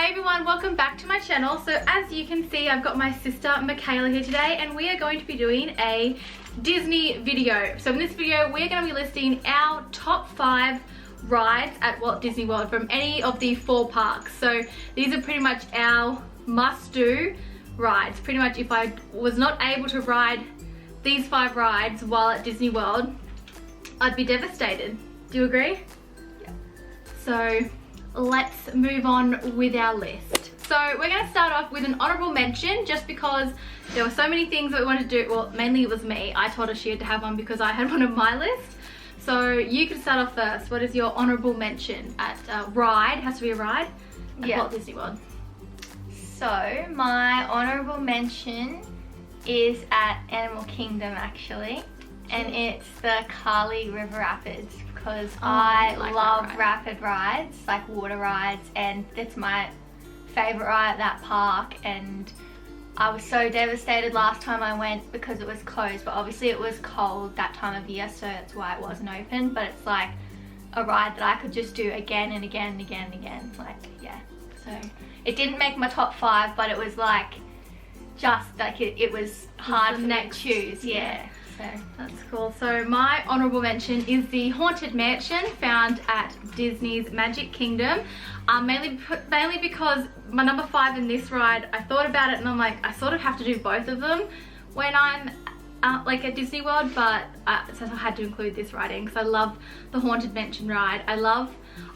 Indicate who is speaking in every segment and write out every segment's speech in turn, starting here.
Speaker 1: Hey everyone, welcome back to my channel. So as you can see, I've got my sister Michaela here today and we are going to be doing a Disney video. So in this video, we're going to be listing our top 5 rides at Walt Disney World from any of the 4 parks. So these are pretty much our must-do rides. Pretty much if I was not able to ride these 5 rides while at Disney World, I'd be devastated. Do you agree?
Speaker 2: Yeah.
Speaker 1: So let's move on with our list. So we're going to start off with an honorable mention just because there were so many things that we wanted to do. Well, mainly it was me. I told her she had to have one because I had one on my list. So you can start off first. What is your honorable mention at ride? Has to be a ride at Walt Disney World.
Speaker 2: So my honorable mention is at Animal Kingdom actually, and it's the Kali River Rapids because I love rapid rides, like water rides, and it's my favorite ride at that park. And I was so devastated last time I went because it was closed, but obviously it was cold that time of year, so that's why it wasn't open. But it's like a ride that I could just do again and again and again and again. Like, yeah. So it didn't make my top 5, but it was like just like it was hard for me to choose. Yeah. So
Speaker 1: that's cool. So my honorable mention is the Haunted Mansion found at Disney's Magic Kingdom. Mainly because my number 5 in this ride, I thought about it and I'm like, I sort of have to do both of them when I'm like at Disney World, but so I had to include this ride in because I love the Haunted Mansion ride.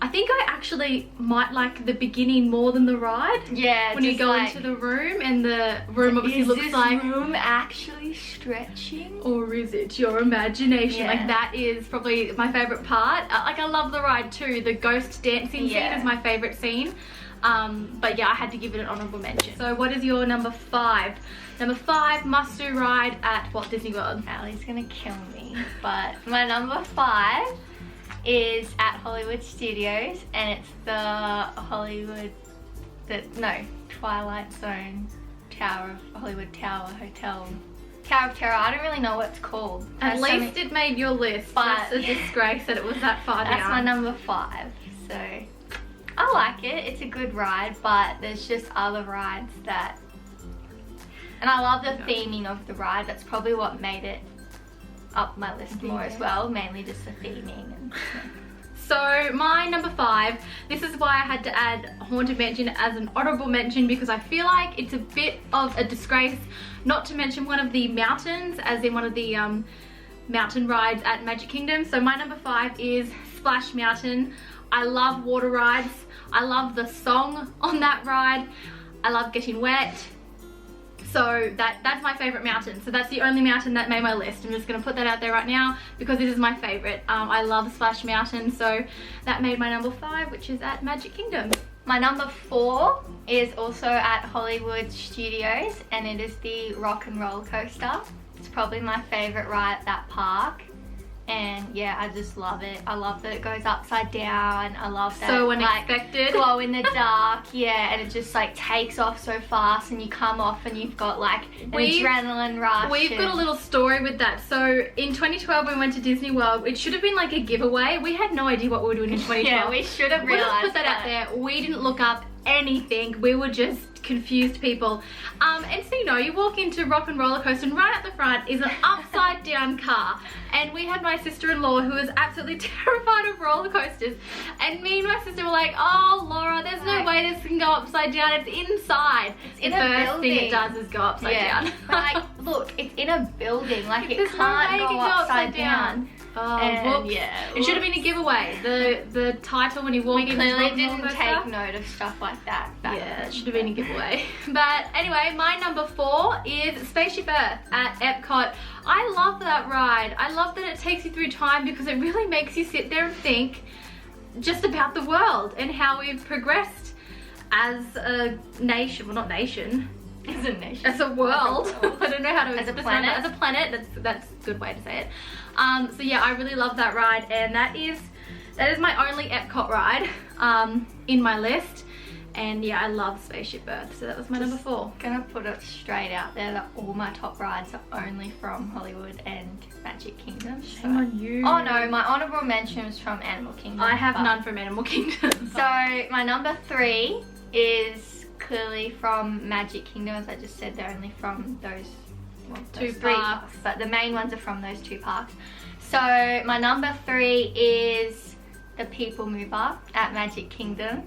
Speaker 1: I think I actually might like the beginning more than the ride.
Speaker 2: Yeah,
Speaker 1: when you go into the room and the room obviously looks like...
Speaker 2: Is this room actually stretching?
Speaker 1: Or is it your imagination?
Speaker 2: Yeah.
Speaker 1: Like that is probably my favourite part. Like I love the ride too. The ghost dancing scene is my favourite scene. But yeah, I had to give it an honourable mention. So what is your number 5? Number 5 must-do ride at Walt Disney World.
Speaker 2: Allie's gonna kill me, but my number 5 is at Hollywood Studios, and it's the Twilight Zone Tower of Hollywood Tower Hotel. Tower of Terror. I don't really know what it's called.
Speaker 1: At least it made your list. But it's a disgrace that it was that far down.
Speaker 2: That's my number 5. So I like it. It's a good ride, but there's just other rides that... And I love the theming of the ride. That's probably what made it up my list more as well. Mainly just the theming. And,
Speaker 1: So my number 5, this is why I had to add Haunted Mansion as an honourable mention, because I feel like it's a bit of a disgrace not to mention one of the mountains, as in one of the mountain rides at Magic Kingdom. So my number 5 is Splash Mountain. I love water rides. I love the song on that ride. I love getting wet. So that's my favourite mountain. So that's the only mountain that made my list. I'm just going to put that out there right now because this is my favourite. I love Splash Mountain, so that made my number 5, which is at Magic Kingdom.
Speaker 2: My number 4 is also at Hollywood Studios, and it is the Rock and Roller Coaster. It's probably my favourite ride at that park. And yeah, I just love it. I love that it goes upside down. I love that
Speaker 1: so unexpected,
Speaker 2: like, glow in the dark. Yeah, and it just like takes off so fast, and you come off and you've got like an adrenaline rush.
Speaker 1: We've got a little story with that. So in 2012 when we went to Disney World, it should have been like a giveaway. We had no idea what we were doing in 2012.
Speaker 2: Yeah, we should have realized.
Speaker 1: We'll just put that out there. We didn't look up anything. We were just confused people. And so, you know, you walk into Rock and Roller Coaster and right at the front is an upside down car. And we had my sister-in-law who was absolutely terrified of roller coasters. And me and my sister were like, oh, Laura, there's no way this can go upside down. It's inside.
Speaker 2: It's in a building. The first thing
Speaker 1: it does is go upside down.
Speaker 2: But like, look, it's in a building. Like, it can't go upside down.
Speaker 1: Oh, yeah. It should have been a giveaway. The title when you walk in. We
Speaker 2: clearly didn't take note of stuff like that.
Speaker 1: Yeah, it should have been a giveaway. But anyway, my number 4 is Spaceship Earth at Epcot. I love that ride. I love that it takes you through time because it really makes you sit there and think just about the world and how we've progressed as a nation. Well, not nation.
Speaker 2: As a nation.
Speaker 1: As a world. I don't know how to
Speaker 2: as a planet.
Speaker 1: As a planet. That's a good way to say it. So yeah, I really love that ride, and that is my only Epcot ride in my list. And yeah, I love Spaceship Earth, so that was my number 4.
Speaker 2: Gonna put it straight out there that all my top rides are only from Hollywood and Magic Kingdom.
Speaker 1: Shame on you.
Speaker 2: Oh no, my honourable mention was from Animal Kingdom.
Speaker 1: I have none from Animal Kingdom.
Speaker 2: So my number 3 is clearly from Magic Kingdom. As I just said, they're only from those
Speaker 1: Two
Speaker 2: three
Speaker 1: parks.
Speaker 2: but the main ones are from those 2 parks. So my number 3 is the People Mover at Magic Kingdom.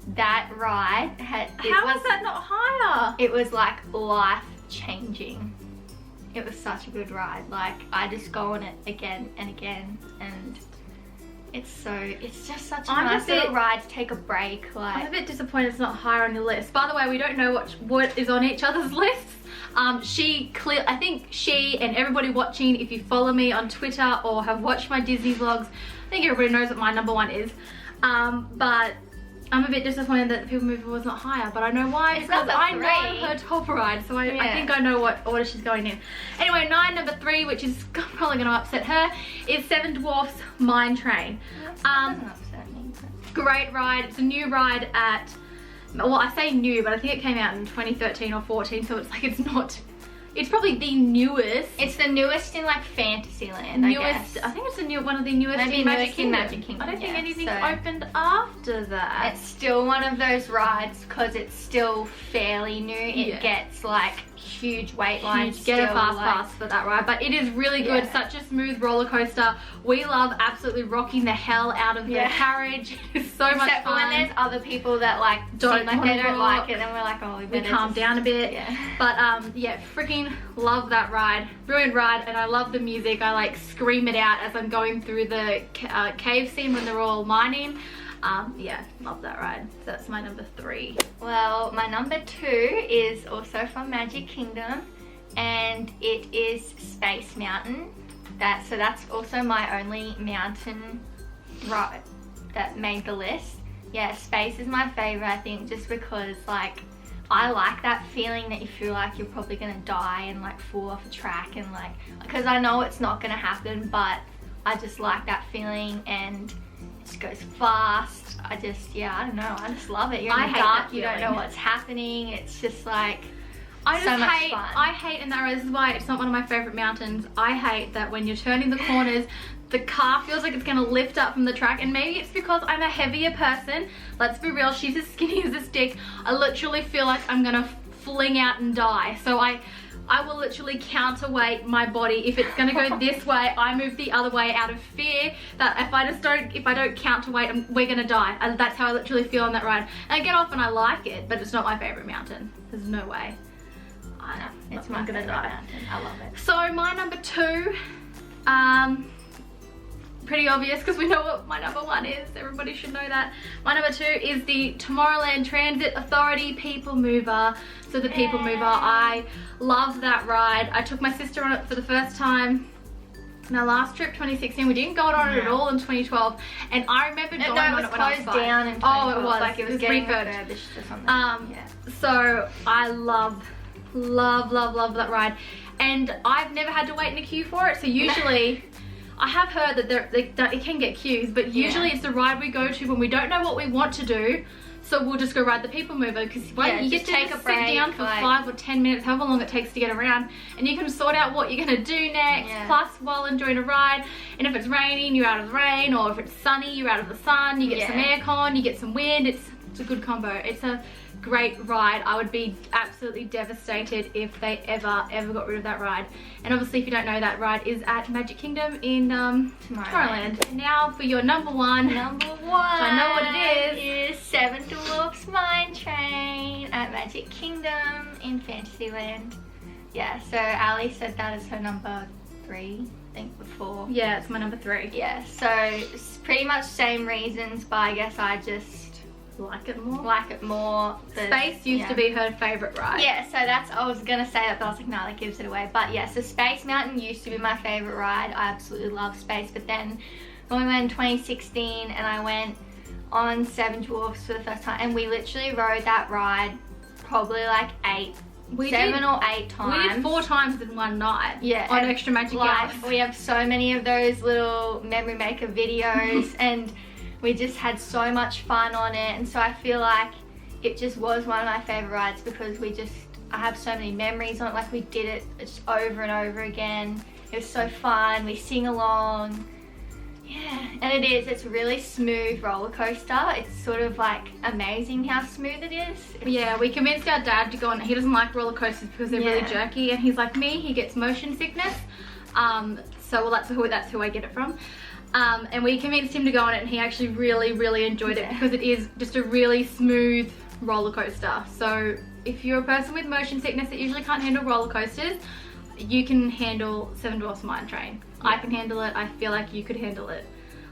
Speaker 2: That ride
Speaker 1: How was that not higher?
Speaker 2: It was like life changing. It was such a good ride. Like, I just go on it again and again, and it's just such a nice little ride to take a break. Like,
Speaker 1: I'm a bit disappointed it's not higher on your list. By the way, we don't know what is on each other's lists. I think she and everybody watching, if you follow me on Twitter or have watched my Disney vlogs, I think everybody knows what my number 1 is. But I'm a bit disappointed that the People Mover was not higher, but I know why, because I know her top ride, so I think I know what order she's going in. Anyway, number 3, which is probably going to upset her, is Seven Dwarfs Mine Train.
Speaker 2: That doesn't upset me.
Speaker 1: Great ride. It's a new ride at, well, I say new, but I think it came out in 2013 or 14, so it's like it's probably the newest.
Speaker 2: It's the newest in like Fantasyland, I guess.
Speaker 1: I think it's one of the newest in Magic Kingdom. I don't think anything's opened after that.
Speaker 2: It's still one of those rides because it's still fairly new. It gets like huge wait lines.
Speaker 1: Get a fast pass for that ride, but it is really good. Such a smooth roller coaster. We love absolutely rocking the hell out of the carriage. It's so much fun.
Speaker 2: Except for when there's other people that like seem like they don't like it, and we're like, oh, we
Speaker 1: calm down a bit. But freaking love that ride. Brilliant ride, and I love the music. I like scream it out as I'm going through the cave scene when they're all mining. Love that ride. So that's my number 3.
Speaker 2: Well, my number 2 is also from Magic Kingdom, and it is Space Mountain. So that's also my only mountain ride that made the list. Yeah, Space is my favorite, I think, just because like I like that feeling that you feel like you're probably gonna die and like fall off a track, and like, because I know it's not gonna happen, but I just like that feeling, and it just goes fast. I don't know, I just love it. You're in the dark, you don't know what's happening. It's just like I hate in that ride. This is why it's not one of my favorite mountains. I hate that when you're turning the corners, the car feels like it's gonna lift up from the track, and maybe it's because I'm a heavier person. Let's be real, she's as skinny as a stick. I literally feel like I'm gonna fling out and die. So I will literally counterweight my body. If it's gonna go this way, I move the other way out of fear that if I don't counterweight, we're gonna die. And that's how I literally feel on that ride. And I get off and I like it, but it's not my favorite mountain. There's no way. It's my favorite mountain. I love it.
Speaker 1: So my number 2, pretty obvious because we know what my number 1 is. Everybody should know that. My number 2 is the Tomorrowland Transit Authority People Mover. So the People Mover, I love that ride. I took my sister on it for the first time in our last trip, 2016. We didn't go on it at all in 2012, and I remember going on it when I was 5.
Speaker 2: Down in 2012.
Speaker 1: It was.
Speaker 2: Like it was getting refurbished or something.
Speaker 1: So I love that ride, and I've never had to wait in a queue for it. So usually I have heard that it can get queues, but usually it's the ride we go to when we don't know what we want to do. So we'll just go ride the People Mover, because you get to take a break, sit down for 5 or 10 minutes, however long it takes to get around, and you can sort out what you're gonna do next, plus while enjoying a ride. And if it's raining, you're out of the rain, or if it's sunny, you're out of the sun. You get some aircon, you get some wind. It's a good combo. It's a great ride. I would be absolutely devastated if they ever got rid of that ride. And obviously, if you don't know, that ride is at Magic Kingdom in Tomorrowland. Now for your number 1.
Speaker 2: Number 1.
Speaker 1: So I know what it is.
Speaker 2: Seven Dwarfs Mine Train at Magic Kingdom in Fantasyland. Yeah, so Ali said that is her number 3, I think, before.
Speaker 1: Yeah, it's my number 3.
Speaker 2: Yeah, so it's pretty much same reasons, but I guess I just
Speaker 1: like it more.
Speaker 2: Space
Speaker 1: used to be her favorite ride.
Speaker 2: Yeah, so I was gonna say that, but I was like, no, that gives it away. But yeah, so Space Mountain used to be my favorite ride. I absolutely love Space, but then when we went in 2016 and I went on Seven Dwarfs for the first time, and we literally rode that ride probably like 7 or 8 times.
Speaker 1: We did 4 times in one night.
Speaker 2: Yeah,
Speaker 1: on Extra Magic Hours.
Speaker 2: We have so many of those little memory maker videos, and we just had so much fun on it. And so I feel like it just was one of my favorite rides, because I have so many memories on it. Like, we did it just over and over again. It was so fun. We sing along. Yeah, and it is. It's a really smooth roller coaster. It's sort of like amazing how smooth it is.
Speaker 1: Yeah, we convinced our dad to go on. He doesn't like roller coasters because they're really jerky, and he's like me. He gets motion sickness. So well, that's who I get it from. And we convinced him to go on it, and he actually really enjoyed it because it is just a really smooth roller coaster. So if you're a person with motion sickness that usually can't handle roller coasters, you can handle Seven Dwarfs Mine Train. I can handle it. I feel like you could handle it.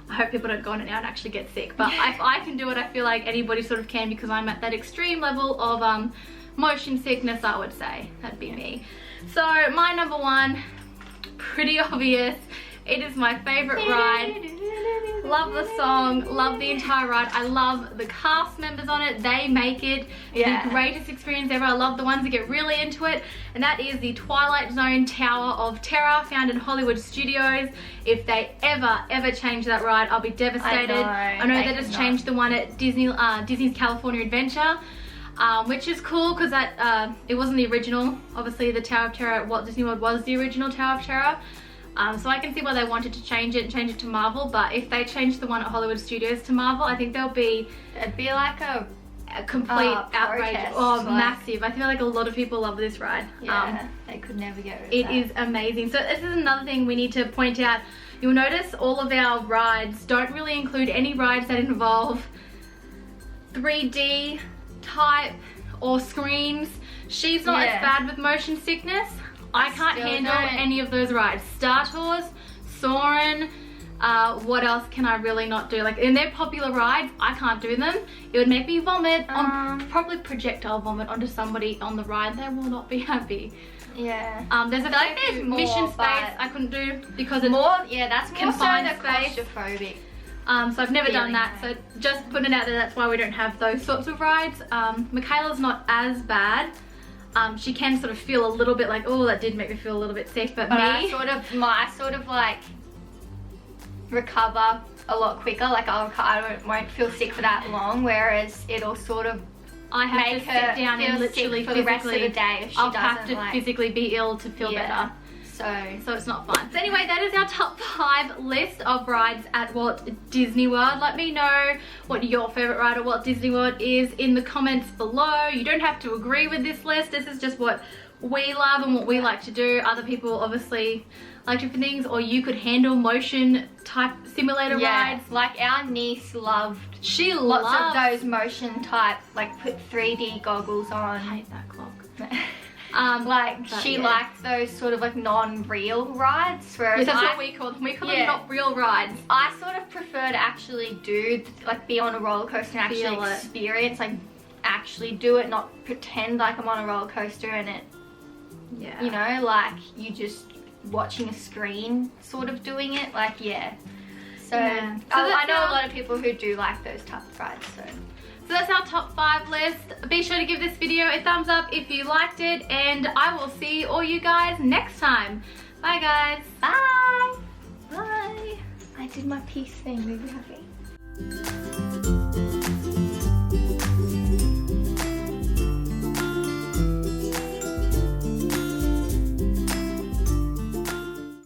Speaker 1: I hope people don't go on it now and actually get sick, but if I can do it, I feel like anybody sort of can, because I'm at that extreme level of motion sickness, I would say. That'd be me. So my number one, pretty obvious. It is my favorite ride. Love the song, love the entire ride. I love the cast members on it. They make it the greatest experience ever. I love the ones that get really into it, and that is the Twilight Zone Tower of Terror, found in Hollywood Studios. If they ever change that ride, I'll be devastated. I know they just changed the one at Disney's California Adventure, which is cool because that it wasn't the original. Obviously, the Tower of Terror at Walt Disney World was the original Tower of Terror. So I can see why they wanted to change it to Marvel, but if they change the one at Hollywood Studios to Marvel, I think it'd be
Speaker 2: like a
Speaker 1: complete outrage. Oh,
Speaker 2: like,
Speaker 1: massive. I feel like a lot of people love this ride.
Speaker 2: Yeah, they could never get rid of
Speaker 1: it. It is amazing. So this is another thing we need to point out. You'll notice all of our rides don't really include any rides that involve 3D type or screens. She's not as bad with motion sickness. I can't handle any of those rides. Star Tours, Soarin', what else can I really not do? Like, in their popular rides, I can't do them. It would make me vomit, probably projectile vomit onto somebody on the ride. They will not be happy.
Speaker 2: Yeah.
Speaker 1: There's a Mission Space I couldn't do because it's
Speaker 2: that's more
Speaker 1: confined
Speaker 2: so the claustrophobic.
Speaker 1: So I've never done that. So just putting it out there, that's why we don't have those sorts of rides. Michaela's not as bad. She can sort of feel a little bit like, oh, that did make me feel a little bit sick, but me,
Speaker 2: I sort of like recover a lot quicker. Like I won't feel sick for that long, whereas it'll sort of
Speaker 1: I have to sit down and literally
Speaker 2: for the rest of the day if she
Speaker 1: I'll have to physically be ill to feel better. So it's not fun. So anyway, that is our top 5 list of rides at Walt Disney World. Let me know what your favorite ride at Walt Disney World is in the comments below. You don't have to agree with this list. This is just what we love and what we like to do. Other people obviously like different things, or you could handle motion type simulator rides.
Speaker 2: Like our niece loved.
Speaker 1: She
Speaker 2: lots
Speaker 1: loved
Speaker 2: of those motion type, like put 3D goggles on.
Speaker 1: I hate that clock.
Speaker 2: She liked those sort of like non-real rides, whereas
Speaker 1: that's what we call them. We call them not real rides.
Speaker 2: I sort of prefer to actually do, like, be on a roller coaster and actually experience, like, actually do it, not pretend like I'm on a roller coaster and it, you know, like you just watching a screen sort of doing it, like, So I know a lot of people who do like those type of rides, So
Speaker 1: that's our top 5 list. Be sure to give this video a thumbs up if you liked it, and I will see all you guys next time. Bye guys.
Speaker 2: Bye. Bye. I did my peace thing. Are you happy?